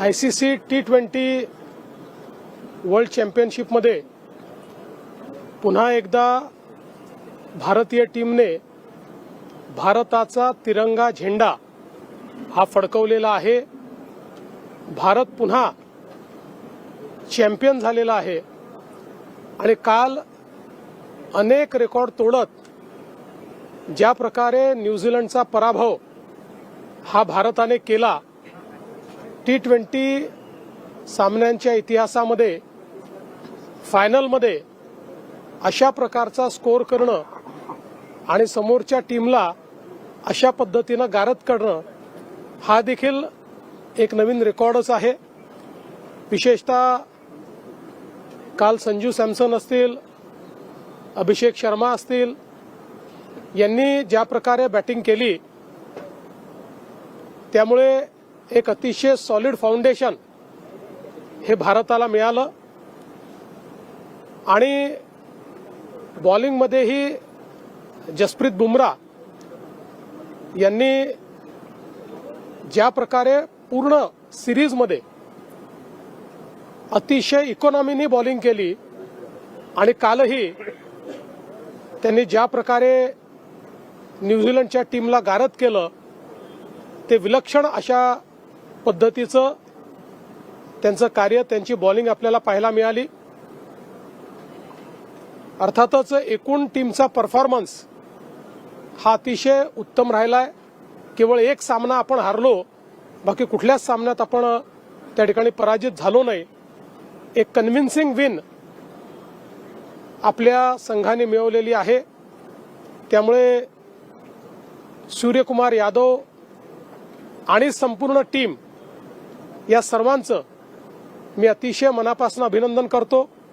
ICC T20 world चॅम्पियनशिपमध्ये पुन्हा एकदा भारतीय टीमने भारताचा तिरंगा झेंडा हा फडकवलेला आहे। भारत पुन्हा चॅम्पियन झालेला आहे आणि काल अनेक रेकॉर्ड तोडत ज्या प्रकारे न्यूझीलंडचा पराभव हा भारताने केला, T20 सामन्यांच्या इतिहासामध्ये फायनलमध्ये अशा प्रकारचा स्कोर करणं आणि समोरच्या टीमला अशा पद्धतीनं गारद करणं हा देखील एक नवीन रेकॉर्डच आहे। विशेषतः काल संजू सॅमसन असतील, अभिषेक शर्मा असतील, यांनी ज्या प्रकारे बॅटिंग केली त्यामुळे एक अतिशय सॉलिड फाउंडेशन हे भारताला मिळालं आणि बॉलिंगमध्येही जसप्रीत बुमराह यांनी ज्या प्रकारे पूर्ण सिरीजमध्ये अतिशय इकॉनॉमीनी बॉलिंग केली आणि कालही त्यांनी ज्या प्रकारे न्यूझीलंडच्या टीमला गारद केलं ते विलक्षण अशा पद्धतीचं त्यांचं कार्य, त्यांची बॉलिंग आपल्याला पाहायला मिळाली। अर्थातच एकूण टीमचा परफॉर्मन्स हा अतिशय उत्तम राहिलाय। केवळ एक सामना आपण हारलो, बाकी कुठल्याच सामन्यात आपण त्या ठिकाणी पराजित झालो नाही। एक कन्व्हिन्सिंग विन आपल्या संघाने मिळवलेली आहे। त्यामुळे सूर्यकुमार यादव आणि संपूर्ण टीम या सर्वांचं मी अतिशय मनापासून अभिनंदन करतो।